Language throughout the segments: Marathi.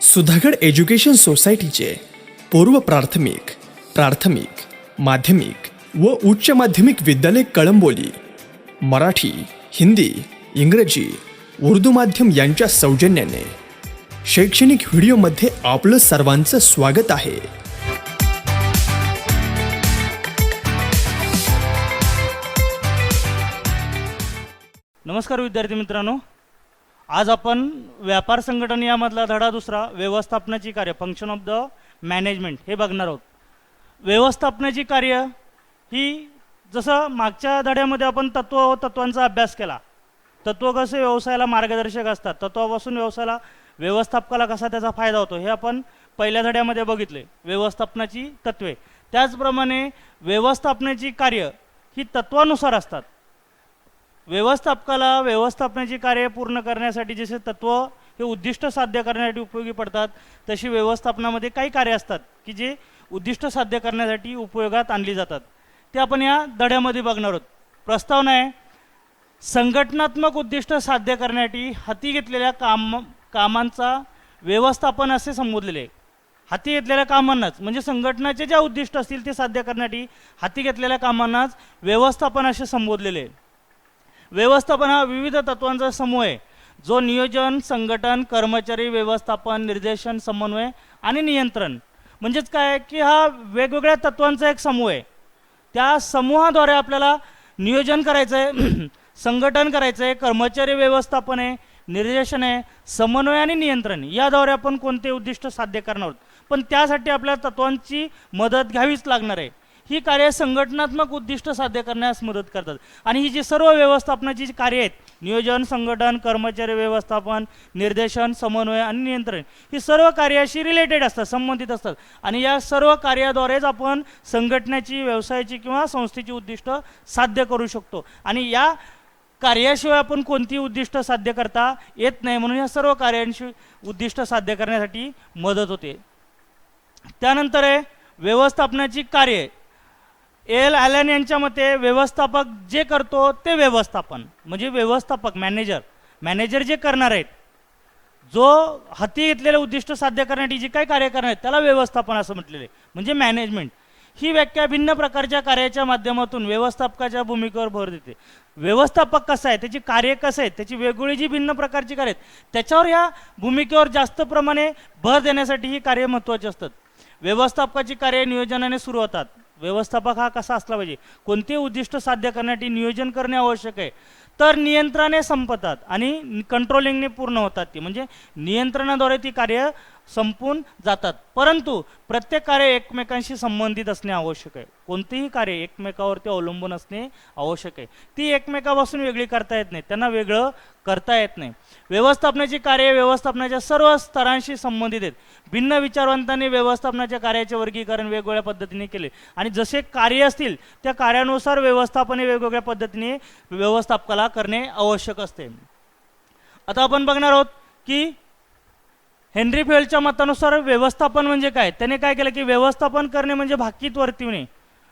सुधागड एज्युकेशन सोसायटीचे पूर्व प्राथमिक, प्राथमिक, माध्यमिक व उच्च माध्यमिक विद्यालय कळंबोली मराठी, हिंदी, इंग्रजी, उर्दू माध्यम यांच्या सौजन्याने शैक्षणिक व्हिडिओमध्ये आपलं सर्वांचं स्वागत आहे. नमस्कार विद्यार्थी मित्रांनो, आज आपण व्यापार संघटन यामधला धडा दुसरा व्यवस्थापनाची कार्य फंक्शन ऑफ द मॅनेजमेंट हे बघणार आहोत. व्यवस्थापनाची कार्य ही जसं मागच्या धड्यामध्ये आपण तत्वांचा अभ्यास केला. तत्व कसे व्यवसायाला मार्गदर्शक असतात, तत्वापासून व्यवसायाला व्यवस्थापकाला कसा त्याचा फायदा होतो हे आपण पहिल्या धड्यामध्ये बघितले. व्यवस्थापनाची तत्वे, त्याचप्रमाणे व्यवस्थापनाची कार्य ही तत्वानुसार असतात. व्यवस्थापकाला व्यवस्थापनाची कार्य पूर्ण करण्यासाठी जसे तत्व हे उद्दिष्ट साध्य करण्यासाठी उपयोगी पडतात, तशी व्यवस्थापनामध्ये काही कार्य असतात की जे उद्दिष्ट साध्य करण्यासाठी उपयोगात आणली जातात. ते आपण या धड्यामध्ये बघणार आहोत. प्रस्तावना आहे, संघटनात्मक उद्दिष्ट साध्य करण्यासाठी हाती घेतलेल्या कामांचा व्यवस्थापन असे संबोधलेले. हाती घेतलेल्या कामांनाच म्हणजे संघटनाचे ज्या उद्दिष्ट असतील ते साध्य करण्यासाठी हाती घेतलेल्या कामांनाच व्यवस्थापन असे संबोधलेले. व्यवस्थापन हा विविध तत्वांचा समूह आहे, जो नियोजन, संघटन, कर्मचारी व्यवस्थापन, निर्देशन, समन्वय आणि नियंत्रण म्हणजेच काय की हा वेगवेगळ्या तत्वांचा एक समूह आहे. त्या समूहाद्वारे आपल्याला नियोजन करायचं आहे, संघटन करायचं आहे, कर्मचारी व्यवस्थापन आहे, निर्देशन आहे, समन्वय आणि नियंत्रण याद्वारे आपण कोणते उद्दिष्ट साध्य करणार आहोत. पण त्यासाठी आपल्याला तत्वांची मदत घ्यावीच लागणार आहे. ही कार्य संघटनात्मक उद्दिष्ट साध्य करण्यास मदत करतात. आणि ही जी सर्व व्यवस्थापनाची जी कार्य आहेत, नियोजन, संघटन, कर्मचारी व्यवस्थापन, निर्देशन, समन्वय आणि नियंत्रण, ही सर्व कार्याशी रिलेटेड असतात, संबंधित असतात. आणि या सर्व कार्याद्वारेच आपण संघटनेची, व्यवसायाची किंवा संस्थेची उद्दिष्ट साध्य करू शकतो. आणि या कार्याशिवाय आपण कोणती उद्दिष्ट साध्य करता येत नाही, म्हणून या सर्व कार्यांशी उद्दिष्ट साध्य करण्यासाठी मदत होते. त्यानंतर आहे व्यवस्थापनाची कार्य. एल ॲलन यांच्या मते व्यवस्थापक जे करतो ते व्यवस्थापन म्हणजे व्यवस्थापक मॅनेजर जे करणार आहेत, जो हाती घेतलेले उद्दिष्ट साध्य करण्यासाठी जे काही कार्य करणार आहेत त्याला व्यवस्थापन असं म्हटलेले म्हणजे मॅनेजमेंट. ही व्याख्या भिन्न प्रकारच्या कार्याच्या माध्यमातून व्यवस्थापकाच्या भूमिकेवर भर देते. व्यवस्थापक कसा आहे, त्याची कार्य कसं आहे, त्याची वेगवेगळी जी भिन्न प्रकारची कार्य आहेत त्याच्यावर ह्या भूमिकेवर जास्त प्रमाणे भर देण्यासाठी ही कार्य महत्त्वाची असतात. व्यवस्थापकाची कार्य नियोजनाने सुरू होतात. व्यवस्थापक हा कसा असला पाहिजे, कोणते उद्दिष्ट साध्य करण्यासाठी नियोजन करणे आवश्यक आहे, तर नियंत्रणाने संपतात आणि कंट्रोलिंगने पूर्ण होतात. ती म्हणजे नियंत्रणाद्वारे ती कार्य संपून जातात. परंतु प्रत्येक कार्य एकमेकांशी संबंधित असणे आवश्यक आहे. कोणतेही कार्य एकमेकावरती अवलंबून असणे आवश्यक आहे. ती एकमेकापासून वेगळी करता येत नाही, त्यांना वेगळं करता येत नाही. व्यवस्थापनाची कार्य व्यवस्थापनाच्या सर्व स्तरांशी संबंधित आहेत. भिन्न विचारवंतांनी व्यवस्थापनाच्या कार्याचे वर्गीकरण वेगवेगळ्या पद्धतीने केले आणि जसे कार्य असतील त्या कार्यानुसार व्यवस्थापन वेगवेगळ्या पद्धतीने व्यवस्थापकाला करणे आवश्यक असते. आता आपण बघणार आहोत की हेनरी फेलच्या मतानुसार व्यवस्थापन म्हणजे काय. त्याने काय केलं की व्यवस्थापन करणे म्हणजे भाकीत वर्तविणे,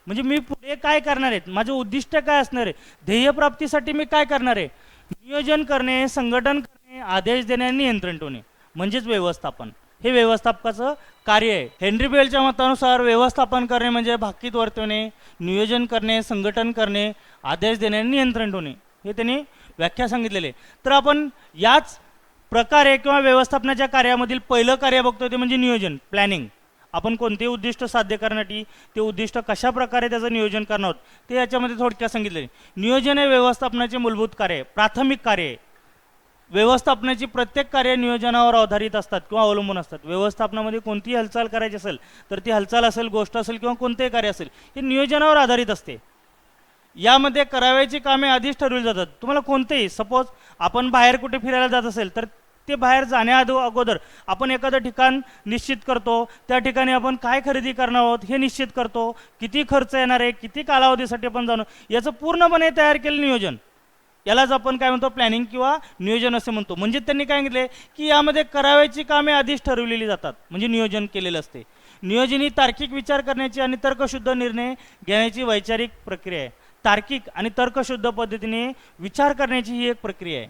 म्हणजे मी पुढे काय करणार आहे, माझे उद्दिष्ट काय असणार आहे, ध्येयप्राप्तीसाठी मी काय करणार आहे. नियोजन करणे, संघटन करणे, आदेश देणे आणि नियंत्रण ठेवणे म्हणजेच व्यवस्थापन. हे व्यवस्थापकाचं कार्य आहे. हेनरी फेलच्या मतानुसार व्यवस्थापन करणे म्हणजे भाकीत वर्तवणे, नियोजन करणे, संघटन करणे, आदेश देणे आणि नियंत्रण ठेवणे हे त्यांनी व्याख्या सांगितलेले. तर आपण याच प्रकारे किंवा व्यवस्थापनाच्या कार्यामधील पहिलं कार्य बघतो ते म्हणजे नियोजन, प्लॅनिंग. आपण कोणते उद्दिष्ट साध्य करण्यासाठी ते उद्दिष्ट कशा प्रकारे त्याचं नियोजन करणार आहोत ते याच्यामध्ये थोडक्यात सांगितले. नियोजन हे व्यवस्थापनाचे मूलभूत कार्य आहे, प्राथमिक कार्य आहे. व्यवस्थापनाची प्रत्येक कार्य नियोजनावर आधारित असतात किंवा अवलंबून असतात. व्यवस्थापनामध्ये कोणतीही हालचाल करायची असेल तर ती हालचाल असेल, गोष्ट असेल किंवा कोणतेही कार्य असेल हे नियोजनावर आधारित असते. यामध्ये करावयाची कामे आधीच ठरवली जातात. तुम्हाला कोणतेही, सपोज आपण बाहेर कुठे फिरायला जात असेल तर ते बाहेर अगोदर आपण एखादं ठिकाण निश्चित करतो. त्या ठिकाणी आपण काय खरेदी करणार आहोत हे निश्चित करतो, किती खर्च येणार आहे, किती कालावधीसाठी आपण जाणं, याचं पूर्णपणे तयार केलेलं नियोजन यालाच आपण काय म्हणतो, प्लॅनिंग किंवा नियोजन असे म्हणतो. म्हणजे त्यांनी काय सांगितले की यामध्ये करावयाची कामे आधीच ठरवलेली जातात म्हणजे नियोजन केलेलं असते. नियोजन ही तार्किक विचार करण्याची आणि तर्कशुद्ध निर्णय घेण्याची वैचारिक प्रक्रिया आहे. तार्किक आणि तर्कशुद्ध पद्धतीने विचार करण्याची ही एक प्रक्रिया आहे.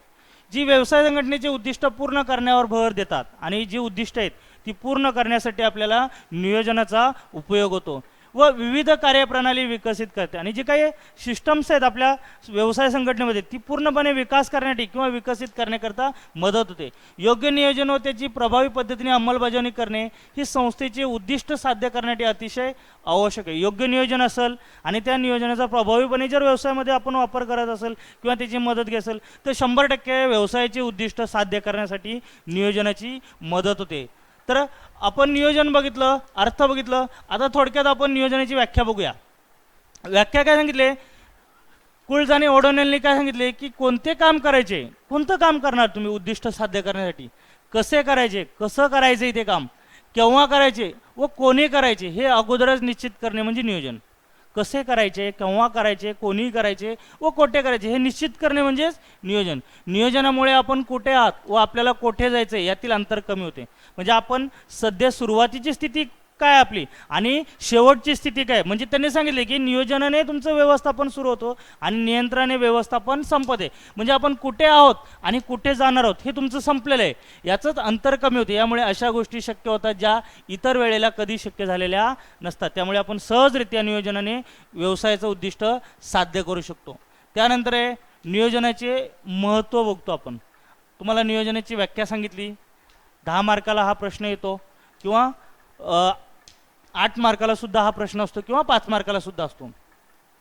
जी व्यवसाय संघटनेचे उद्दिष्ट पूर्ण करण्यावर भर देतात आणि जी उद्दिष्ट आहेत ती पूर्ण करण्यासाठी आपल्याला नियोजनाचा उपयोग होतो व विविध कार्यप्रणाली विकसित करते आणि जी काही सिस्टम्स आहेत आपल्या व्यवसाय संघटनेमध्ये ती पूर्णपणे विकास करण्यासाठी किंवा विकसित करण्याकरता मदत होते. योग्य नियोजन व त्याची प्रभावी पद्धतीने अंमलबजावणी करणे ही संस्थेचे उद्दिष्ट साध्य करण्यासाठी अतिशय आवश्यक आहे. योग्य नियोजन असेल आणि त्या नियोजनाचा प्रभावीपणे जर व्यवसायामध्ये आपण वापर करत असेल किंवा त्याची मदत घेत असेल तर 100% व्यवसायाचे उद्दिष्ट साध्य करण्यासाठी नियोजनाची मदत होते. तर आपण नियोजन बघितलं, अर्थ बघितलं, आता थोडक्यात आपण नियोजनाची व्याख्या बघूया. व्याख्या काय सांगितले, कुल्ज आणि ओडोनेलनी काय सांगितले की कोणते काम करायचे, कोणतं काम करणार तुम्ही उद्दिष्ट साध्य करण्यासाठी, कसे करायचे, कसं करायचे ते काम, केव्हा करायचे व कोणी करायचे हे अगोदरच निश्चित करणे म्हणजे नियोजन. कसे करायचे, केव्हा करायचे, कोणी करायचे व कोठे करायचे हे निश्चित करणे म्हणजेच नियोजन. नियोजनामुळे आपण कुठे आहात व आपल्याला कोठे जायचं यातील अंतर कमी होते. म्हणजे आपण सध्या सुरुवातीची स्थिती काय आपली आणि शेवटची स्थिती काय, म्हणजे त्यांनी सांगितले की नियोजनाने तुमचं व्यवस्थापन सुरू होतो आणि नियंत्रणाने व्यवस्थापन संपते. म्हणजे आपण कुठे आहोत आणि कुठे जाणार आहोत हे तुमचं संपलेलं आहे, याचंच अंतर कमी होते. यामुळे अशा गोष्टी शक्य होतात ज्या इतर वेळेला कधी शक्य झालेल्या नसतात. त्यामुळे आपण सहजरित्या नियोजनाने व्यवसायाचं उद्दिष्ट साध्य करू शकतो. त्यानंतर आहे नियोजनाचे महत्त्व बघतो आपण. तुम्हाला नियोजनाची व्याख्या सांगितली, 10 मार्काला हा प्रश्न येतो किंवा 8 मार्काला सुद्धा हा प्रश्न असतो किंवा 5 मार्काला सुद्धा असतो.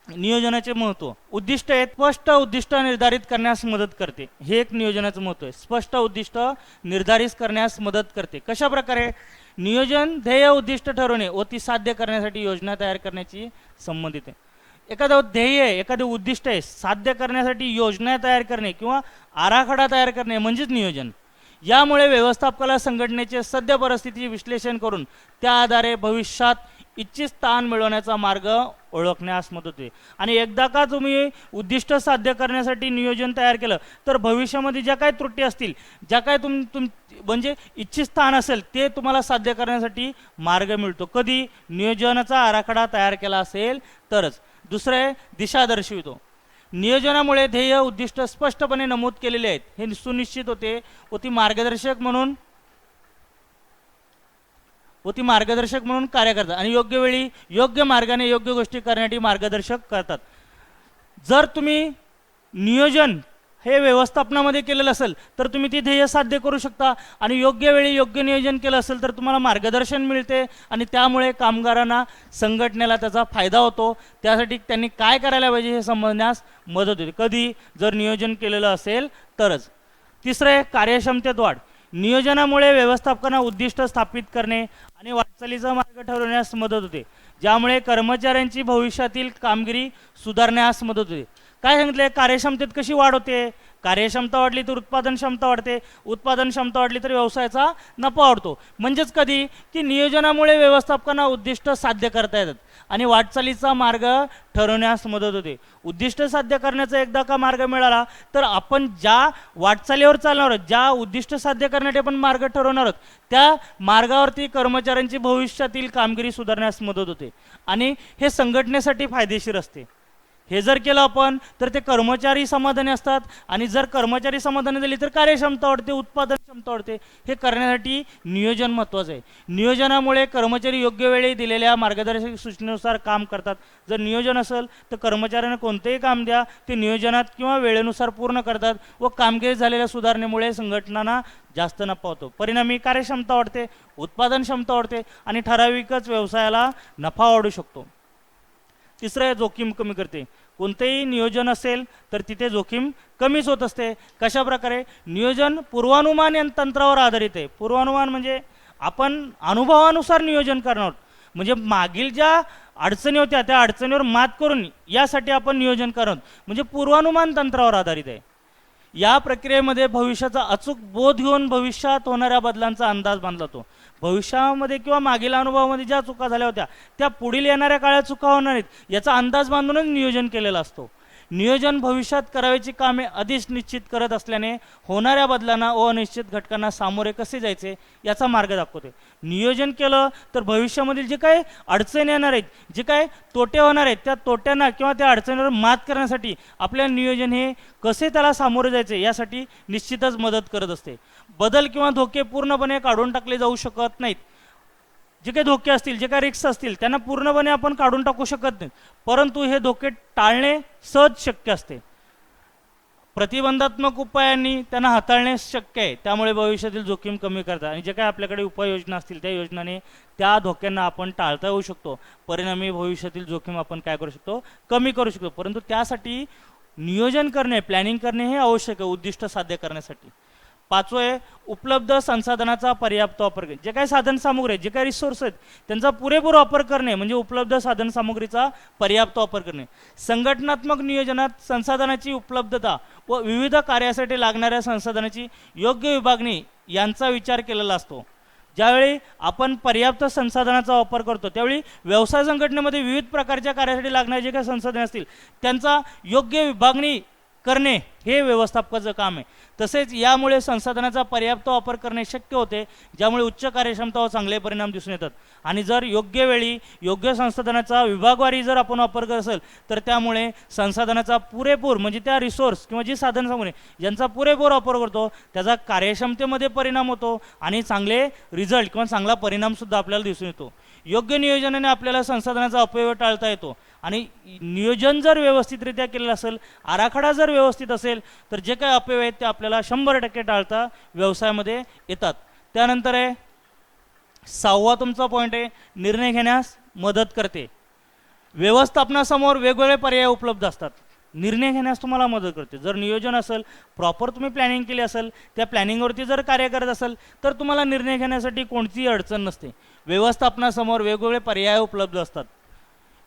नियोजनाचे महत्त्व, उद्दिष्ट आहेत, स्पष्ट उद्दिष्ट निर्धारित करण्यास मदत करते. हे एक नियोजनाचं महत्त्व आहे. स्पष्ट उद्दिष्ट निर्धारित करण्यास मदत करते. कशा प्रकारे, नियोजन ध्येय उद्दिष्ट ठरवणे व ती साध्य करण्यासाठी योजना तयार करण्याची संबंधित आहे. एखादं ध्येय आहे, एखादे उद्दिष्ट आहे, साध्य करण्यासाठी योजना तयार करणे किंवा आराखडा तयार करणे म्हणजेच नियोजन. यामुळे व्यवस्थापकाला संघटनेचे सद्य परिस्थितीचे विश्लेषण करून त्या आधारे भविष्यात इच्छित स्थान मिळवण्याचा मार्ग ओळखण्यास मदत होते. आणि एकदा का तुम्ही उद्दिष्ट साध्य करण्यासाठी नियोजन तयार केलं तर भविष्यामध्ये ज्या काही त्रुटी असतील, ज्या काही म्हणजे इच्छित स्थान असेल ते तुम्हाला साध्य करण्यासाठी मार्ग मिळतो. कधी, नियोजनाचा आराखडा तयार केला असेल तरच. दुसरं आहे दिशा दर्शवितो. नियोजनामुळे ध्येय उद्दिष्ट स्पष्टपणे नमूद केलेले आहेत हे सुनिश्चित होते व ती मार्गदर्शक म्हणून कार्य करतात आणि योग्य वेळी योग्य मार्गाने योग्य गोष्टी करण्यासाठी मार्गदर्शक करतात. जर तुम्ही नियोजन हे व्यवस्थापनामध्ये केलेलं असेल तर तुम्ही ती ध्येय साध्य करू शकता आणि योग्य वेळी योग्य नियोजन केलं असेल तर तुम्हाला मार्गदर्शन मिळते आणि त्यामुळे कामगारांना, संघटनेला त्याचा फायदा होतो. त्यासाठी त्यांनी काय करायला पाहिजे हे समजण्यास मदत होते. कधी, जर नियोजन केलेलं असेल तरच. तिसरं आहे कार्यक्षमतेत वाढ. नियोजनामुळे व्यवस्थापकांना उद्दिष्ट स्थापित करणे आणि वाटचालीचा मार्ग ठरवण्यास मदत होते, ज्यामुळे कर्मचाऱ्यांची भविष्यातील कामगिरी सुधारण्यास मदत होते. काय सांगितले, कार्यक्षमतेत कशी वाढ होते, कार्यक्षमता वाढली तर उत्पादन क्षमता वाढते, उत्पादन क्षमता वाढली तर व्यवसायाचा नफा वाढतो. म्हणजेच कधी की नियोजनामुळे व्यवस्थापकांना उद्दिष्ट साध्य करता येतात आणि वाटचालीचा मार्ग ठरवण्यास मदत होते. उद्दिष्ट साध्य करण्याचा एकदा का मार्ग मिळाला तर आपण ज्या वाटचालीवर चालणार आहोत, ज्या उद्दिष्ट साध्य करण्यासाठी आपण मार्ग ठरवणार आहोत त्या मार्गावरती कर्मचाऱ्यांची भविष्यातील कामगिरी सुधारण्यास मदत होते आणि हे संघटनेसाठी फायदेशीर असते. हे जर केलं आपण तर ते कर्मचारी समाधानी असतात आणि जर कर्मचारी समाधानी झाली तर कार्यक्षमता वाढते, उत्पादन क्षमता वाढते. हे करण्यासाठी नियोजन महत्त्वाचं आहे. नियोजनामुळे कर्मचारी योग्य वेळी दिलेल्या मार्गदर्शक सूचनेनुसार काम करतात. जर नियोजन असेल तर कर्मचाऱ्यांना कोणतेही काम द्या ते नियोजनात किंवा वेळेनुसार पूर्ण करतात व कामगिरी झालेल्या सुधारणेमुळे संघटनांना जास्त नफा होतो. परिणामी कार्यक्षमता वाढते, उत्पादन क्षमता वाढते आणि ठराविकच व्यवसायाला नफा वाढू शकतो. तिसरं आहे जोखीम कमी करते. कोणतेही नियोजन असेल तर तिथे जोखीम कमीच होत असते. कशा प्रकारे, नियोजन पूर्वानुमान या तंत्रावर आधारित आहे. पूर्वानुमान म्हणजे आपण अनुभवानुसार नियोजन करणार, म्हणजे मागील ज्या अडचणी होत्या त्या अडचणीवर मात करून यासाठी आपण नियोजन करणार, म्हणजे पूर्वानुमान तंत्रावर आधारित आहे. या प्रक्रियेमध्ये भविष्याचा अचूक बोध घेऊन भविष्यात होणाऱ्या बदलांचा अंदाज बांधला जातो. भविष्यामध्ये किंवा मागील अनुभवामध्ये ज्या चुका झाल्या होत्या त्या पुढील येणाऱ्या काळात चुका होणार नाहीत याचा अंदाज बांधूनच नियोजन केलेला असतो. नियोजन भविष्यात करावयाची कामे आधीच निश्चित करत असल्याने होणाऱ्या बदलांना व अनिश्चित घटकांना सामोरे कसे जायचे याचा मार्ग दाखवते. नियोजन केलं तर भविष्यामधील जे काही अडचणी येणार आहेत, जे काही तोटे होणार आहेत, त्या तोट्यांना किंवा त्या अडचणीवर मात करण्यासाठी आपल्या नियोजन हे कसे त्याला सामोरे जायचे यासाठी निश्चितच मदत करत असते. बदल किंवा धोके पूर्णपणे काढून टाकले जाऊ शकत नाहीत. जे काही धोके असतील, जे काही रिस्क असतील, त्यांना पूर्णपणे आपण काढून टाकू शकत नाही, परंतु हे धोके टाळणे सहज शक्य असते. प्रतिबंधात्मक उपायांनी त्यांना हाताळणे शक्य आहे. त्यामुळे भविष्यातील जोखीम कमी करतात आणि जे काही आपल्याकडे उपाययोजना असतील त्या योजनाने त्या धोक्यांना आपण टाळता येऊ शकतो. परिणामी भविष्यातील जोखीम आपण काय करू शकतो, कमी करू शकतो. परंतु त्यासाठी नियोजन करणे, प्लॅनिंग करणे हे आवश्यक आहे उद्दिष्ट साध्य करण्यासाठी. पाचवं आहे उपलब्ध संसाधनाचा पर्याप्त वापर करणे. जे काही साधन सामुग्री आहेत, जे काही रिसोर्स आहेत, त्यांचा पुरेपूर वापर करणे म्हणजे उपलब्ध साधन सामुग्रीचा पर्याप्त वापर करणे. संघटनात्मक नियोजनात संसाधनाची उपलब्धता व विविध कार्यासाठी लागणाऱ्या संसाधनाची योग्य विभागणी यांचा विचार केलेला असतो. ज्यावेळी आपण पर्याप्त संसाधनाचा वापर करतो त्यावेळी व्यवसाय संघटनेमध्ये विविध प्रकारच्या कार्यासाठी लागणारे जे काही संसाधने असतील त्यांचा योग्य विभागणी करणे हे व्यवस्थापकाचं काम आहे. तसेच यामुळे संसाधनाचा पर्याप्त वापर करणे शक्य होते, ज्यामुळे उच्च कार्यक्षमता व चांगले परिणाम दिसून येतात. आणि जर योग्य वेळी योग्य संसाधनाचा विभागवारी जर आपण वापर करत असेल तर त्यामुळे संसाधनाचा पुरेपूर म्हणजे त्या रिसोर्स किंवा जी साधन सामुग्री यांचा पुरेपूर वापर करतो त्याचा कार्यक्षमतेमध्ये परिणाम होतो आणि चांगले रिझल्ट किंवा चांगला परिणामसुद्धा आपल्याला दिसून येतो. योग्य नियोजनाने आपल्याला संसाधनाचा अपव्यय टाळता येतो आणि नियोजन जर व्यवस्थितरित्या केलेलं असेल, आराखडा जर व्यवस्थित असेल तर जे काही अपव्यय आहेत ते आपल्याला 100% टाळता व्यवसायामध्ये येतात. त्यानंतर आहे 6वा तुमचा पॉईंट आहे निर्णय घेण्यास मदत करते. व्यवस्थापनासमोर वेगवेगळे पर्याय उपलब्ध असतात, निर्णय घेण्यास तुम्हाला मदत करते. जर नियोजन असेल, प्रॉपर तुम्ही प्लॅनिंग केली असेल, त्या प्लॅनिंगवरती जर कार्य करत असेल तर तुम्हाला निर्णय घेण्यासाठी कोणतीही अडचण नसते. व्यवस्थापनासमोर वेगवेगळे पर्याय उपलब्ध असतात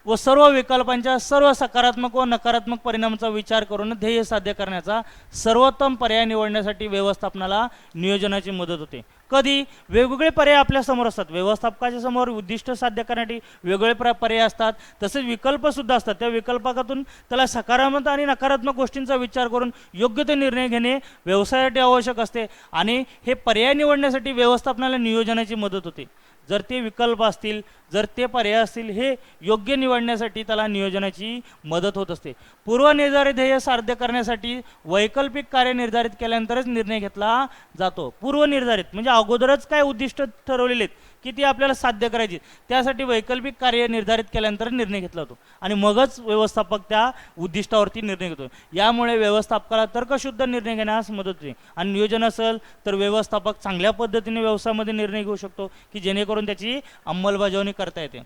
व सर्व विकल्पांच्या सर्व सकारात्मक व नकारात्मक परिणामांचा विचार करून ध्येय साध्य करण्याचा सर्वोत्तम पर्याय निवडण्यासाठी व्यवस्थापनाला नियोजनाची मदत होते. कधी वेगवेगळे पर्याय आपल्या समोर असतात, व्यवस्थापकाच्या समोर उद्दिष्ट साध्य करण्यासाठी वेगवेगळे पर्याय असतात, तसेच विकल्पसुद्धा असतात. त्या विकल्पातून त्याला सकारात्मक आणि नकारात्मक गोष्टींचा विचार करून योग्य ते निर्णय घेणे व्यवसायासाठी आवश्यक असते आणि हे पर्याय निवडण्यासाठी व्यवस्थापनाला नियोजनाची मदत होते. जर ते विकल्प असतील, जर ते पर्याय असतील, हे योग्य निवडण्यासाठी त्याला नियोजनाची मदत होत असते. पूर्वनिर्धारित ध्येय साध्य करण्यासाठी वैकल्पिक कार्य निर्धारित केल्यानंतरच निर्णय घेतला जातो. पूर्वनिर्धारित म्हणजे अगोदरच काय उद्दिष्ट ठरवलेले आहेत की ती आपल्याला साध्य करायची, त्यासाठी वैकल्पिक कार्य निर्धारित केल्यानंतर निर्णय घेतला जातो आणि मगच व्यवस्थापक त्या उद्दिष्टावरती निर्णय घेतो. यामुळे व्यवस्थापकाला तर्कशुद्ध निर्णय घेण्यास मदत होते आणि नियोजन असेल तर व्यवस्थापक चांगल्या पद्धतीने व्यवसायामध्ये निर्णय घेऊ शकतो की जेणेकरून त्याची अंमलबजावणी करता येते.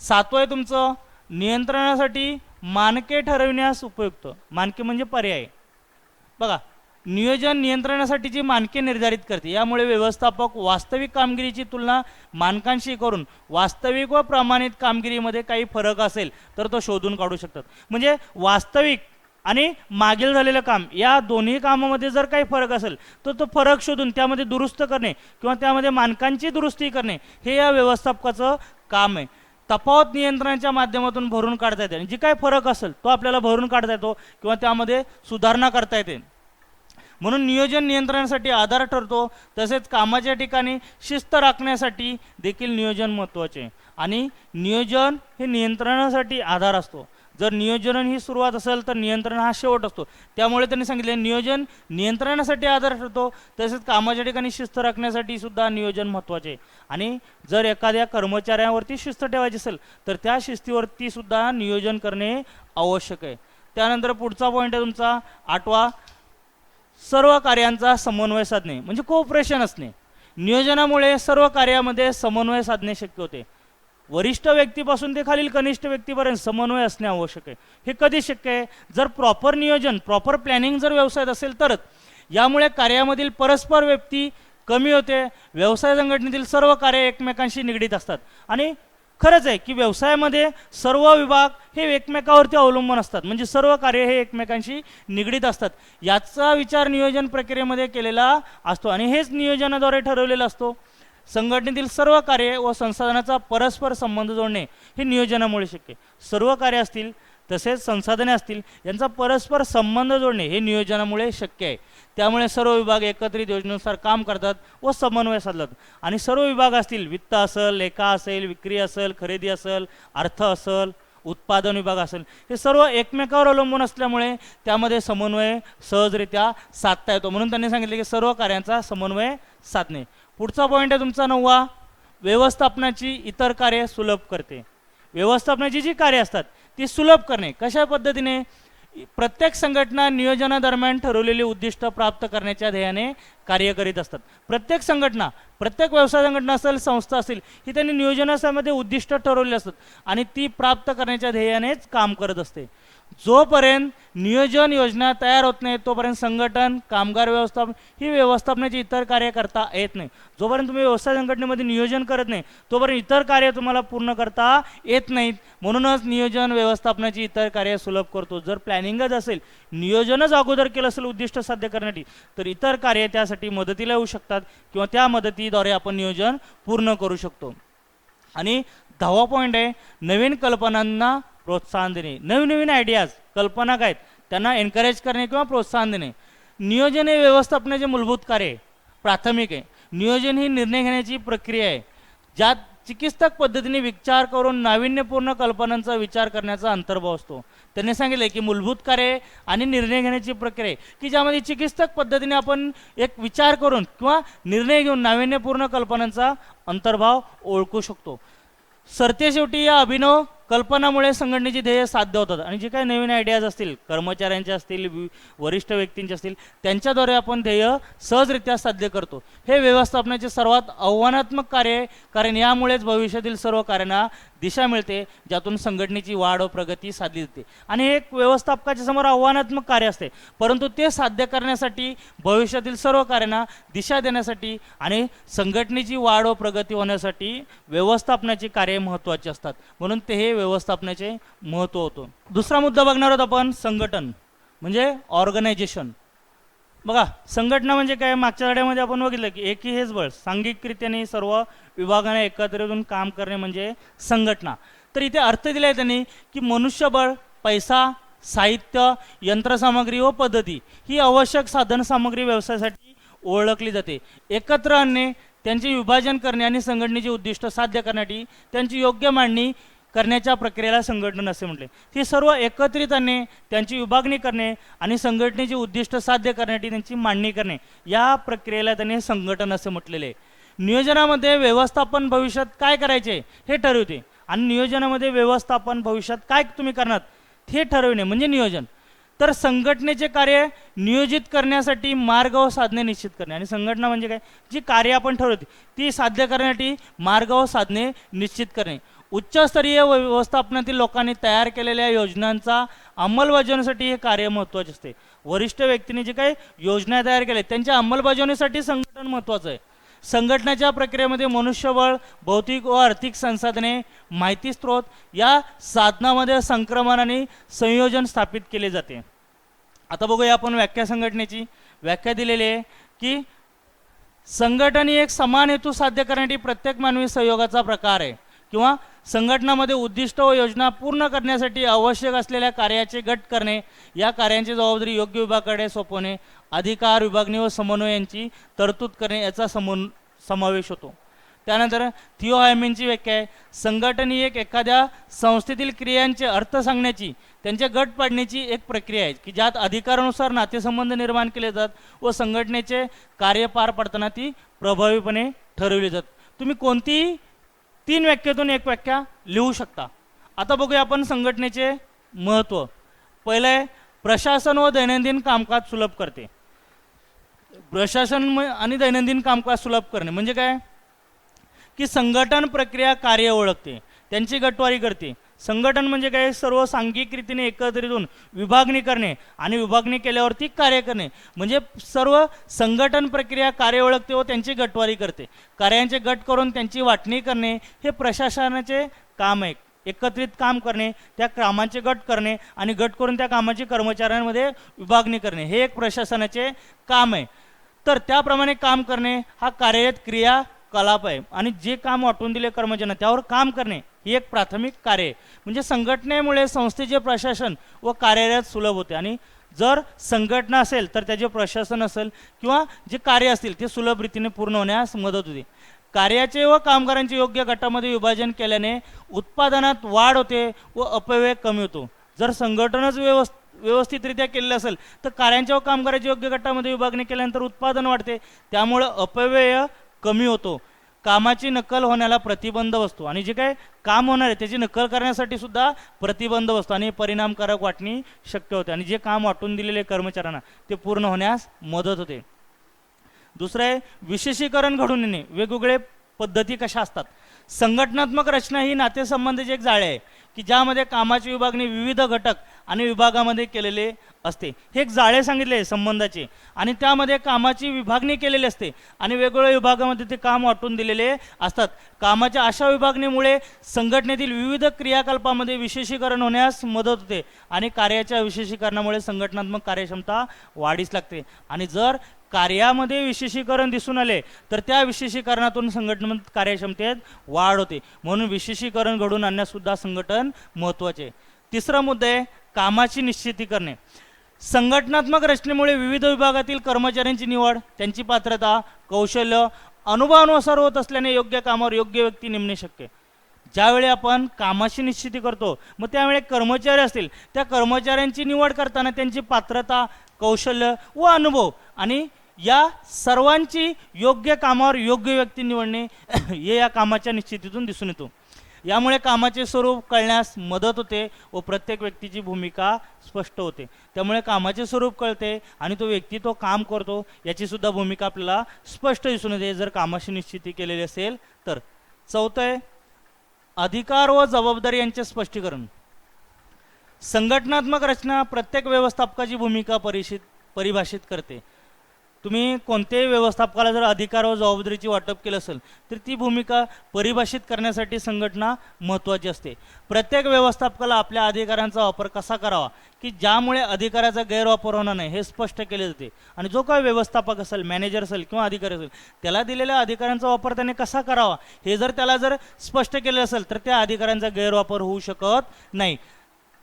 7वं आहे तुमचं नियंत्रणासाठी मानके ठरविण्यास उपयुक्त. मानके म्हणजे पर्याय. बघा, नियोजन नियंत्रणासाठीची मानके निर्धारित करते. यामुळे व्यवस्थापक वास्तविक कामगिरीची तुलना मानकांशी करून वास्तविक व प्रमाणित कामगिरीमध्ये काही फरक असेल तर तो शोधून काढू शकतात. म्हणजे वास्तविक आणि मागील झालेलं काम या दोन्ही कामामध्ये जर काही फरक असेल तर तो फरक शोधून त्यामध्ये दुरुस्त करणे किंवा त्यामध्ये मानकांची दुरुस्ती करणे हे या व्यवस्थापकाचं काम आहे. तफावत नियंत्रणाच्या माध्यमातून भरून काढता येते आणि जे काही फरक असेल तो आपल्याला भरून काढता येतो किंवा त्यामध्ये सुधारणा करता येते. म्हणून नियोजन नियंत्रणासाठी आधार ठरतो. तसेच कामाच्या ठिकाणी शिस्त राखण्यासाठी देखील नियोजन महत्त्वाचे आहे आणि नियोजन हे नियंत्रणासाठी आधार असतो. जर नियोजन ही सुरुवात असेल तर नियंत्रण हा शेवट असतो. त्यामुळे त्यांनी सांगितले नियोजन नियंत्रणासाठी आधार ठरतो. तसेच कामाच्या ठिकाणी शिस्त राखण्यासाठी सुद्धा नियोजन महत्त्वाचे आहे आणि जर एखाद्या कर्मचाऱ्यावरती शिस्त ठेवायची असेल तर त्या शिस्तीवरती सुद्धा नियोजन करणे आवश्यक आहे. त्यानंतर पुढचा पॉईंट आहे तुमचा 8वा सर्व कार्यांचा समन्वय साधणे म्हणजे कोऑपरेशन असणे. नियोजनामुळे सर्व कार्यामध्ये समन्वय साधणे शक्य होते. वरिष्ठ व्यक्तीपासून ते खालील कनिष्ठ व्यक्तीपर्यंत समन्वय असणे आवश्यक आहे. हे कधी शक्य आहे? जर प्रॉपर नियोजन, प्रॉपर प्लॅनिंग जर व्यवसायात असेल तरच. यामुळे कार्यामधील परस्पर व्यक्ती कमी होते. व्यवसाय संघटनेतील सर्व कार्य एकमेकांशी निगडीत असतात आणि खरंच आहे की व्यवसायामध्ये सर्व विभाग हे एकमेकावरती अवलंबून असतात, म्हणजे सर्व कार्य हे एकमेकांशी निगडीत असतात. याचा विचार नियोजन प्रक्रियेमध्ये केलेला असतो आणि हेच नियोजनाद्वारे ठरवलेला असतो. संघटनेतील सर्व कार्य व संसाधनाचा परस्पर संबंध जोडणे हे नियोजनामुळे शक्य आहे. सर्व कार्य असतील तसेच संसाधने असतील यांचा परस्पर संबंध जोडणे हे नियोजनामुळे शक्य आहे. त्यामुळे सर्व विभाग एकत्रित योजनेनुसार काम करतात व समन्वय साधतात. आणि सर्व विभाग असतील, वित्त असेल, लेखा असेल, विक्री असेल, खरेदी असेल, अर्थ असेल, उत्पादन विभाग असेल, हे सर्व एकमेकावर अवलंबून असल्यामुळे त्यामध्ये समन्वय सहजरित्या साधता येतो. म्हणून त्यांनी सांगितले की सर्व कार्यांचा समन्वय साधणे. पुढचा पॉईंट आहे तुमचा 9वा, व्यवस्थापनाची इतर कार्ये सुलभ करते. व्यवस्थापनाची जी कार्ये असतात ती सुलभ करणे. कशा पद्धतीने? प्रत्येक संघटना नियोजनादरम्यान ठरवलेली उद्दिष्ट प्राप्त करण्याच्या ध्येयाने कार्य करीत असतात. प्रत्येक संघटना, प्रत्येक व्यवसाय संघटना असेल, संस्था असेल, ही त्यांनी नियोजनामध्ये उद्दिष्ट ठरवलेली असतात आणि ती प्राप्त करण्याच्या ध्येयानेच काम करत असते. जोपर्यंत नियोजन योजना तयार होत नाही तोपर्यंत संघटन, कामगार व्यवस्थापन ही व्यवस्थापनाची इतर कार्य करता येत नाही. जोपर्यंत तुम्ही व्यवसाय संघटनेमध्ये नियोजन करत नाही तोपर्यंत इतर कार्य तुम्हाला पूर्ण करता येत नाहीत. म्हणूनच नियोजन व्यवस्थापनाची इतर कार्य सुलभ करतो. जर प्लॅनिंगच असेल, नियोजनच अगोदर केलं असेल उद्दिष्ट साध्य करण्यासाठी, तर इतर कार्य त्यासाठी मदतीला येऊ शकतात किंवा त्या मदतीद्वारे आपण नियोजन पूर्ण करू शकतो. आणि 10वा पॉईंट आहे, नवीन कल्पनांना प्रोत्साहन देणे. नवीन आयडियाज, कल्पना काय त्यांना एनकरेज करणे किंवा प्रोत्साहन देणे. नियोजन हे व्यवस्थापनाचे मूलभूत कार्य आहे, प्राथमिक आहे. नियोजन ही निर्णय घेण्याची प्रक्रिया आहे ज्यात चिकित्सक पद्धतीने विचार करून नाविन्यपूर्ण कल्पनांचा विचार करण्याचा अंतर्भाव असतो. त्यांनी सांगितले की मूलभूत कार्य आणि निर्णय घेण्याची प्रक्रिया आहे की ज्यामध्ये चिकित्सक पद्धतीने आपण एक विचार करून किंवा निर्णय घेऊन नाविन्यपूर्ण कल्पनांचा अंतर्भाव ओळखू शकतो. सरतेशेवटी या अभिनव कल्पनामुळे संघटनेची ध्येय साध्य होतात. आणि जे काही नवीन आयडियाज असतील, कर्मचाऱ्यांचे असतील, वरिष्ठ व्यक्तींचे असतील, त्यांच्याद्वारे आपण ध्येय सहजरित्या साध्य करतो. हे व्यवस्थापनाचे सर्वात आव्हानात्मक कार्य आहे, कारण यामुळेच भविष्यातील सर्व कार्यांना दिशा मिळते, ज्यातून संघटनेची वाढ व प्रगती साधली जाते. आणि हे एक व्यवस्थापकाच्या समोर आव्हानात्मक कार्य असते, परंतु ते साध्य करण्यासाठी, भविष्यातील सर्व कार्यांना दिशा देण्यासाठी आणि संघटनेची वाढ व प्रगती होण्यासाठी व्यवस्थापनाची कार्ये महत्त्वाची असतात. म्हणून ते हे व्यवस्थापनाचे महत्त्व होतं. दुसरा मुद्दा बघणार आहोत आपण, संघटन म्हणजे ऑर्गनायझेशन. बघा, संघटना म्हणजे काय? मागच्या धड्यामध्ये आपण बघितलं की एकी हेच बळ, सांघिकरित्याने सर्व विभागांना एकत्र येऊन काम करणे म्हणजे संघटना. तर इथे अर्थ दिला आहे त्यांनी की मनुष्यबळ, पैसा, साहित्य, यंत्रसामग्री व पद्धती ही आवश्यक साधन सामग्री व्यवसायासाठी ओळखली जाते. एकत्र आणणे, त्यांचे विभाजन करणे आणि संघटनेचे उद्दिष्ट साध्य करण्यासाठी त्यांची योग्य मांडणी करण्याच्या प्रक्रियेला संघटन असे म्हटले. हे सर्व एकत्रित आणणे, त्यांची विभागणी करणे आणि संघटनेचे उद्दिष्ट साध्य करण्यासाठी त्यांची मांडणी करणे, या प्रक्रियेला त्यांनी संघटन असे म्हटलेले. नियोजनामध्ये व्यवस्थापन भविष्यात काय करायचे हे ठरवते आणि नियोजनामध्ये व्यवस्थापन भविष्यात काय तुम्ही करणार हे ठरवणे म्हणजे नियोजन. तर संघटनेचे कार्य नियोजित करण्यासाठी मार्ग व साधने निश्चित करणे. आणि संघटना म्हणजे काय? जी कार्य आपण ठरवते ती साध्य करण्यासाठी मार्ग व साधने निश्चित करणे. उच्चस्तरीय व्यवस्थापनातील लोकांनी तयार केलेल्या योजनांचा अंमलबजावणीसाठी हे कार्य महत्त्वाचे असते. वरिष्ठ व्यक्तींनी जे काही योजना तयार केल्या त्यांच्या अंमलबजावणीसाठी संघटन महत्त्वाचं आहे. संघटनाच्या प्रक्रियेमध्ये मनुष्यबळ, भौतिक व आर्थिक संसाधने, माहिती स्रोत या साधनामध्ये संक्रमण आणि संयोजन स्थापित केले जाते. आता बघूया आपण व्याख्या. संघटनेची व्याख्या दिलेली आहे की संघटन ही एक समान हेतू साध्य करण्यासाठी प्रत्येक मानवी सहयोगाचा प्रकार आहे किंवा संघटनामध्ये उद्दिष्ट व योजना पूर्ण करण्यासाठी आवश्यक असलेल्या कार्याचे गट करणे, या कार्यांची जबाबदारी योग्य विभागाकडे सोपवणे, अधिकार विभागणी व समन्वय यांची तरतूद करणे याचा समावेश होतो. त्यानंतर थिओ हायमेनची व्याख्या आहे, संघटन ही एखाद्या संस्थेतील क्रियांचे अर्थ सांगण्याची, त्यांचे गट पाडण्याची एक प्रक्रिया आहे की ज्यात अधिकारानुसार नातेसंबंध निर्माण केले जातात व संघटनेचे कार्य पार पाडताना ती प्रभावीपणे ठरवली जातात. तुम्ही कोणतीही 3 व्याख्यातून एक व्याख्या लिहू शकता. आता बघूया आपण संघटनेचे महत्त्व. पहिलं आहे, प्रशासन व दैनंदिन कामकाज सुलभ करते. प्रशासन आणि दैनंदिन कामकाज सुलभ करणे म्हणजे काय? की संघटन प्रक्रिया कार्य ओळखते, त्यांची गटवारी करते. संघटन म्हणजे काय? सर्व सांघिक रीतीने एकत्रित होऊन विभागणी करणे आणि विभागणी केल्यावरती कार्य करणे म्हणजे सर्व संघटन प्रक्रिया कार्य ओळखते व त्यांची गटवारी करते. कार्यांचे गट करून त्यांची वाटणी करणे हे प्रशासनाचे काम आहे. एकत्रित काम करणे, त्या कामांचे गट करणे आणि गट करून त्या कामाची कर्मचाऱ्यांमध्ये विभागणी करणे हे एक प्रशासनाचे काम आहे. तर त्याप्रमाणे काम करणे हा कार्यरत क्रियाकलाप आहे आणि जे काम वाटून दिले कर्मचाऱ्यांना त्यावर काम करणे ही एक प्राथमिक कार्य आहे. म्हणजे संघटनेमुळे संस्थेचे प्रशासन व कार्यरत सुलभ होते आणि जर संघटना असेल तर त्याचे प्रशासन असेल किंवा जे कार्य असतील ते सुलभ रीतीने पूर्ण होण्यास मदत होते. कार्याचे व कामगारांचे योग्य गटामध्ये विभाजन केल्याने उत्पादनात वाढ होते व अपव्यय कमी होतो. जर संघटनच व्यवस्थितरित्या केलेलं असेल तर कार्यांच्या व कामगारांच्या योग्य गटामध्ये विभागणी केल्यानंतर उत्पादन वाढते, त्यामुळं अपव्यय कमी होतो. कामाची नक्कल होण्याला प्रतिबंध बसतो आणि जे काही काम होणार आहे त्याची नक्कल करण्यासाठी सुद्धा प्रतिबंध बसतो आणि परिणामकारक वाटणी शक्य होते आणि जे काम वाटून दिलेले कर्मचाऱ्यांना ते पूर्ण होण्यास मदत होते. दुसरं आहे विशेषीकरण घडून येणे. वेगवेगळे पद्धती कशा असतात. संघटनात्मक रचना ही नातेसंबंधाची एक जाळे आहे की ज्यामध्ये कामाची विभागणी विविध घटक आणि विभागामध्ये केलेले असते. हे एक जाळे सांगितले संबंधाचे आणि त्यामध्ये कामाची विभागणी केलेली असते आणि वेगवेगळ्या विभागामध्ये ते काम वाटून दिलेले असतात. कामाच्या अशा विभागणीमुळे संघटनेतील विविध क्रियाकल्पामध्ये विशेषीकरण होण्यास मदत होते आणि कार्याच्या विशेषीकरणामुळे संघटनात्मक कार्यक्षमता वाढीस लागते. आणि जर कार्यामध्ये विशेषीकरण दिसून आले तर त्या विशेषीकरणातून संघटनात्मक कार्यक्षमतेत वाढ होते. म्हणून विशेषीकरण घडून आणण्यासुद्धा संघटन महत्त्वाचे. तिसरा मुद्दा आहे कामाची निश्चिती करणे. संघटनात्मक रचनेमुळे विविध विभागातील कर्मचाऱ्यांची निवड, त्यांची पात्रता, कौशल्य, अनुभवानुसार होत असल्याने योग्य कामावर योग्य व्यक्ती नेमणे शक्य. ज्यावेळी आपण कामाची निश्चिती करतो मग त्यावेळी कर्मचारी असतील त्या कर्मचाऱ्यांची निवड करताना त्यांची पात्रता, कौशल्य व अनुभव आणि या सर्वांची योग्य कामावर योग्य व्यक्ती निवडणे हे या कामाच्या निश्चितीतून दिसून येतो. यामुळे कामाचे स्वरूप कळण्यास मदत होते व प्रत्येक व्यक्तीची भूमिका स्पष्ट होते. त्यामुळे कामाचे स्वरूप कळते आणि तो व्यक्ती तो काम करतो याची सुद्धा भूमिका आपल्याला स्पष्ट दिसून येते जर कामाची निश्चिती केलेली असेल तर. चौथं आहे अधिकार व जबाबदारी यांचे स्पष्टीकरण. संघटनात्मक रचना प्रत्येक व्यवस्थापकाची भूमिका परिभाषित करते. तुम्ही कोणत्याही व्यवस्थापकाला जर अधिकार व जबाबदारीची वाटप केलं असेल तर ती भूमिका परिभाषित करण्यासाठी संघटना महत्त्वाची असते. प्रत्येक व्यवस्थापकाला आपल्या अधिकारांचा वापर कसा करावा की ज्यामुळे अधिकाराचा गैरवापर होणार नाही हे स्पष्ट केले जाते आणि जो काही व्यवस्थापक असेल, मॅनेजर असेल किंवा अधिकारी असेल त्याला दिलेल्या अधिकारांचा वापर त्याने कसा करावा हे जर त्याला स्पष्ट केलं असेल तर त्या अधिकारांचा गैरवापर होऊ शकत नाही.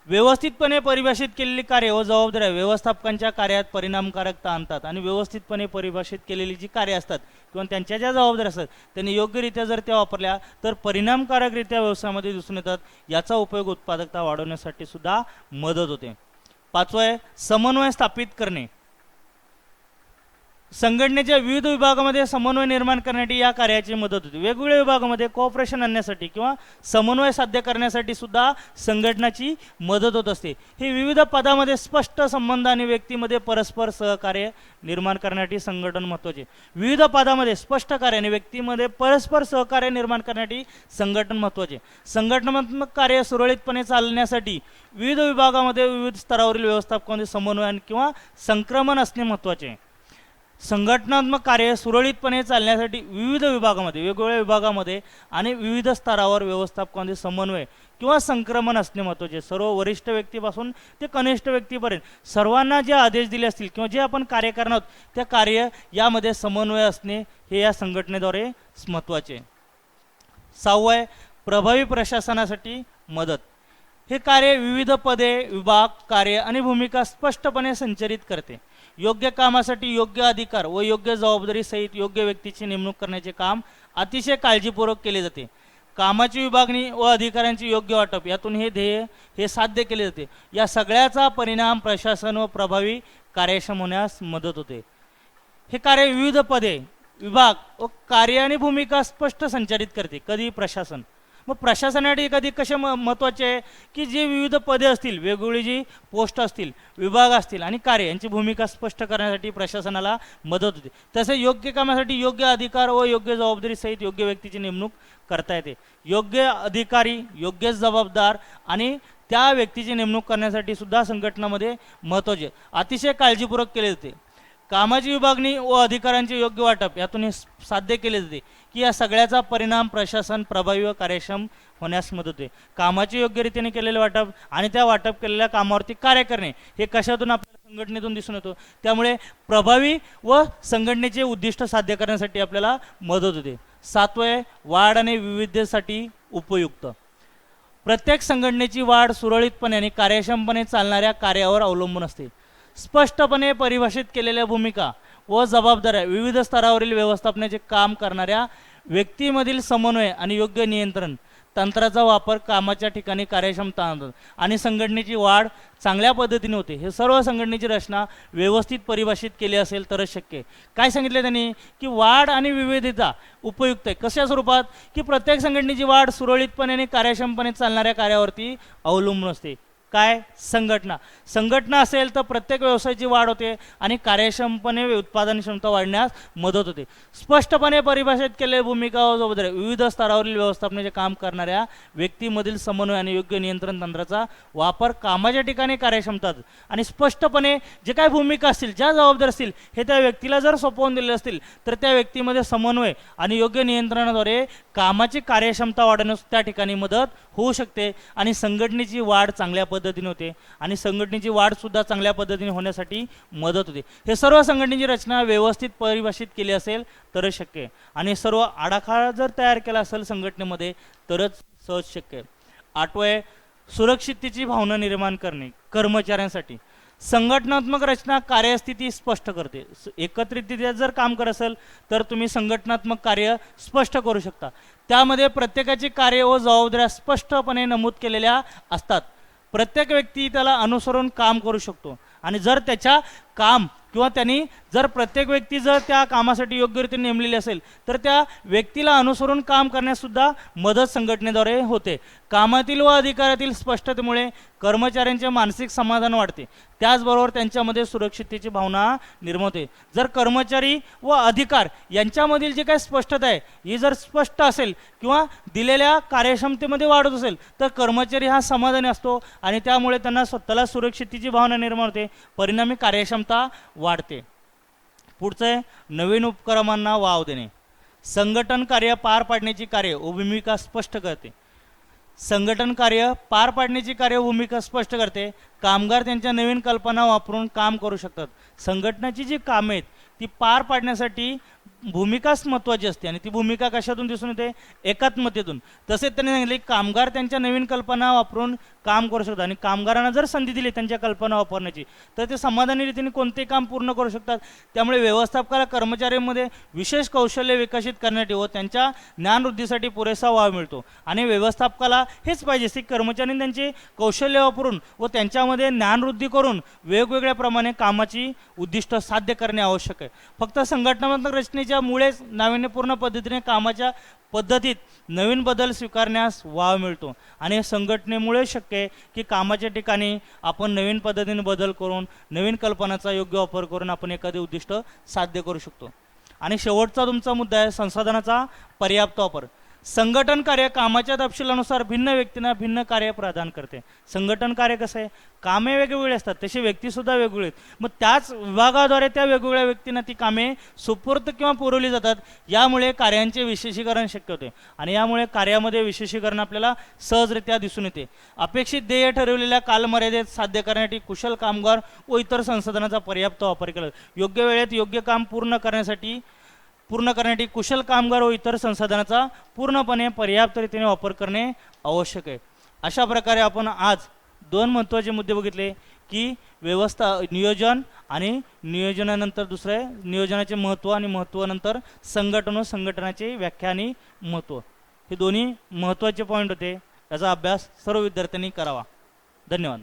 व्यवस्थितपणे परिभाषित केलेली कार्य व जबाबदाऱ्या व्यवस्थापकांच्या कार्यात परिणामकारकता आणतात आणि व्यवस्थितपणे परिभाषित केलेली जी कार्य असतात किंवा त्यांच्या ज्या जबाबदाऱ्या असतात त्यांनी योग्यरित्या जर त्या वापरल्या तर परिणामकारकरित्या व्यवसायामध्ये दिसून येतात. याचा उपयोग उत्पादकता वाढवण्यासाठी सुद्धा मदत होते. पाचवं आहे समन्वय स्थापित करणे. संघटनेच्या विविध विभागामध्ये समन्वय निर्माण करण्यासाठी या कार्याची मदत होते. वेगवेगळ्या विभागामध्ये कोऑपरेशन आणण्यासाठी किंवा समन्वय साध्य करण्यासाठी सुद्धा संघटनाची मदत होत असते. हे विविध पदामध्ये स्पष्ट संबंध आणि व्यक्तीमध्ये परस्पर सहकार्य निर्माण करण्यासाठी संघटन महत्त्वाचे. विविध पदामध्ये स्पष्ट कार्य आणि व्यक्तीमध्ये परस्पर सहकार्य निर्माण करण्यासाठी संघटन महत्त्वाचे. संघटनात्मक कार्य सुरळीतपणे चालण्यासाठी विविध विभागामध्ये विविध स्तरावरील व्यवस्थापकांमध्ये समन्वय किंवा संक्रमण असणे महत्त्वाचे. संघटनात्मक कार्य सुरळीतपणे चालण्यासाठी विविध विभागामध्ये वेगवेगळ्या विभागामध्ये आणि विविध स्तरावर व्यवस्थापकांमध्ये समन्वय किंवा संक्रमण असणे महत्त्वाचे. सर्व वरिष्ठ व्यक्तीपासून ते कनिष्ठ व्यक्तीपर्यंत सर्वांना जे आदेश दिले असतील किंवा जे आपण कार्य करणार आहोत त्या कार्य यामध्ये समन्वय असणे हे या संघटनेद्वारे महत्त्वाचे. सहावं आहे प्रभावी प्रशासनासाठी मदत. हे कार्य विविध पदे, विभाग, कार्य आणि भूमिका स्पष्टपणे संचरित करते. योग्य कामासाठी योग्य अधिकार व योग्य जबाबदारी सहित योग्य व्यक्तीची नेमणूक करण्याचे काम अतिशय काळजीपूर्वक केले जाते. कामाची विभागणी व अधिकाऱ्यांची योग्य वाटप यातून हे ध्येय हे साध्य केले जाते. या सगळ्याचा परिणाम प्रशासन व प्रभावी कार्यक्षम होण्यास मदत होते. हे कार्य विविध पदे, विभाग व कार्य आणि भूमिका स्पष्ट संचरित करते. कधी प्रशासन मग प्रशासनासाठी कधी कसे महत्त्वाचे आहे की जे विविध पदे असतील, वेगवेगळी जी पोस्ट असतील, विभाग असतील आणि कार्य यांची भूमिका स्पष्ट करण्यासाठी प्रशासनाला मदत होते. तसे योग्य कामासाठी योग्य अधिकार व योग्य जबाबदारी सहित योग्य व्यक्तीची नेमणूक करता येते. योग्य अधिकारी, योग्य जबाबदार आणि त्या व्यक्तीची नेमणूक करण्यासाठी सुद्धा संघटनामध्ये महत्त्वाचे अतिशय काळजीपूर्वक केले जाते. कामाची विभागणी व अधिकारांचे योग्य वाटप यातून हे साध्य केले जाते की या सगळ्याचा परिणाम प्रशासन प्रभावी व कार्यक्षम होण्यास मदत होते. कामाचे योग्य रीतीने केलेले वाटप आणि त्या वाटप केलेल्या कामावरती कार्य करणे हे कशातून आपल्याला संघटनेतून दिसून येतो. त्यामुळे प्रभावी व संघटनेचे उद्दिष्ट साध्य करण्यासाठी आपल्याला मदत होते. सातवे वाढ आणि विविधतेसाठी उपयुक्त. प्रत्येक संघटनेची वाढ सुरळीतपणे आणि कार्यक्षमपणे चालणाऱ्या कार्यावर अवलंबून असते. स्पष्टपणे परिभाषित केलेल्या भूमिका व जबाबदाऱ्या, विविध स्तरावरील व्यवस्थापनाचे काम करणाऱ्या व्यक्तीमधील समन्वय आणि योग्य नियंत्रण तंत्राचा वापर कामाच्या ठिकाणी कार्यक्षमता आणतात आणि संघटनेची वाढ चांगल्या पद्धतीने होते. हे सर्व संघटनेची रचना व्यवस्थित परिभाषित केली असेल तरच शक्य आहे. काय सांगितले त्यांनी की वाढ आणि विविधता उपयुक्त आहे. कशा स्वरूपात की प्रत्येक संघटनेची वाढ सुरळीतपणे आणि कार्यक्षमपणे चालणाऱ्या कार्यावरती अवलंबून असते. काय संघटना असेल तर प्रत्येक व्यवसायाची वाढ होते आणि कार्यक्षमपणे उत्पादन क्षमता वाढण्यास मदत होते. स्पष्टपणे परिभाषित केलेल्या भूमिका व जबाबदाऱ्या, विविध स्तरावरील व्यवस्थापनाचे काम करणाऱ्या व्यक्तीमधील समन्वय आणि योग्य नियंत्रण तंत्राचा वापर कामाच्या ठिकाणी कार्यक्षमता आणि स्पष्टपणे जे काही भूमिका असतील, ज्या जबाबदार असतील, हे त्या व्यक्तीला जर सोपवून दिले असतील तर त्या व्यक्तीमध्ये समन्वय आणि योग्य नियंत्रणाद्वारे कामाची कार्यक्षमता वाढवण्यास त्या ठिकाणी मदत होऊ शकते आणि संघटनेची वाढ चांगल्या पद्धतीने होते आणि संघटनेची वाढ सुद्धा चांगल्या पद्धतीने होण्यासाठी मदत होते. हे सर्व संघटनेची रचना व्यवस्थित परिभाषित केली असेल तरच शक्य आहे आणि सर्व आराखडा जर तयार केला असेल संघटनेमध्ये तरच सहज शक्य आहे. 8 सुरक्षिततेची भावना निर्माण करणे. कर्मचाऱ्यांसाठी संघटनात्मक रचना कार्यस्थिती स्पष्ट करते. एकत्रितरित्या जर काम करत असेल तर तुम्ही संघटनात्मक कार्य स्पष्ट करू शकता. त्यामध्ये प्रत्येकाची कार्य व जबाबदाऱ्या स्पष्टपणे नमूद केलेल्या असतात. प्रत्येक व्यक्ती त्याला अनुसरून काम करू शकतो आणि जर त्याच्या काम किंवा त्यांनी जर प्रत्येक व्यक्ती जर त्या कामासाठी योग्यरीत्या नेमलेली असेल तर त्या व्यक्तीला अनुसरून काम करण्यासुद्धा मदत संघटनेद्वारे होते. कामातील व अधिकारातील स्पष्टतेमुळे कर्मचाऱ्यांचे मानसिक समाधान वाढते. त्याचबरोबर त्यांच्यामध्ये सुरक्षिततेची भावना निर्माण होते. जर कर्मचारी व अधिकार यांच्यामधील जे काही स्पष्टता आहे ही जर स्पष्ट असेल किंवा दिलेल्या कार्यक्षमतेमध्ये वाढत असेल तर कर्मचारी हा समाधानी असतो आणि त्यामुळे त्यांना स्वतःला सुरक्षिततेची भावना निर्माण होते. परिणामी कार्यक्षमता वाढते. पुढचे नवीन उपक्रमांना वाव देणे. संघटन कार्य पार पाडण्याची कार्य व भूमिका स्पष्ट करते. संघटन कार्य पार पाडण्याची कार्य भूमिका स्पष्ट करते. कामगार त्यांच्या नवीन कल्पना वापरून काम करू शकतात. संघटनाची जी कामे आहेत ती पार पाडण्यासाठी भूमिकाच महत्त्वाची असते आणि ती भूमिका कशातून दिसून येते? एकात्मतेतून. तसेच त्यांनी सांगितले कामगार त्यांच्या नवीन कल्पना वापरून काम करू शकतात आणि कामगारांना जर संधी दिली त्यांच्या कल्पना वापरण्याची तर ते समाधानी रीतीने कोणते काम पूर्ण करू शकतात. त्यामुळे व्यवस्थापकाला कर्मचाऱ्यांमध्ये विशेष कौशल्य विकसित करण्यासाठी व त्यांच्या ज्ञानवृद्धीसाठी पुरेसा वाव मिळतो आणि व्यवस्थापकाला हेच पाहिजे की कर्मचाऱ्यांनी त्यांचे कौशल्य वापरून व त्यांच्यामध्ये ज्ञानवृद्धी करून वेगवेगळ्या प्रमाणे कामाची उद्दिष्ट साध्य करणे आवश्यक आहे. फक्त संघटनात्मक रचनेच्या मुळेच नाविन्यपूर्ण पद्धतीने कामाच्या पद्धतीत नवीन बदल स्वीकारण्यास वाव मिळतो आणि संघटनेमुळे शक्य आहे की कामाच्या ठिकाणी आपण नवीन पद्धतीने बदल करून नवीन कल्पनाचा योग्य वापर करून आपण एखादे उद्दिष्ट साध्य करू शकतो. आणि शेवटचा तुमचा मुद्दा आहे संसाधनाचा पर्याप्त वापर. संघटन कार्य कामाच्या तपशिलानुसार भिन्न व्यक्तींना भिन्न कार्य प्रदान करते. संघटन कार्य कसं आहे? कामे वेगवेगळी असतात तशी व्यक्तीसुद्धा वेगवेगळी आहेत. मग त्याच विभागाद्वारे त्या वेगवेगळ्या व्यक्तींना ती कामे सुपूर्त किंवा पुरवली जातात. यामुळे कार्यांचे विशेषीकरण शक्य होते आणि यामुळे कार्यामध्ये विशेषीकरण आपल्याला सहजरित्या दिसून येते. अपेक्षित ध्येय ठरवलेल्या कालमर्यादेत साध्य करण्यासाठी कुशल कामगार व इतर संसाधनाचा पर्याप्त वापर केला. योग्य वेळेत योग्य काम पूर्ण करण्यासाठी कुशल कामगार व इतर संसाधनाचा पूर्णपणे पर्याप्त रीतीने वापर करणे आवश्यक आहे. अशा प्रकारे आपण आज 2 महत्त्वाचे मुद्दे बघितले की नियोजन आणि नियोजनानंतर दुसरे नियोजनाचे महत्त्व आणि महत्त्वानंतर संघटन व संघटनाचे व्याख्या आणि महत्त्व. हे दोन्ही महत्त्वाचे पॉईंट होते. याचा अभ्यास सर्व विद्यार्थ्यांनी करावा. धन्यवाद.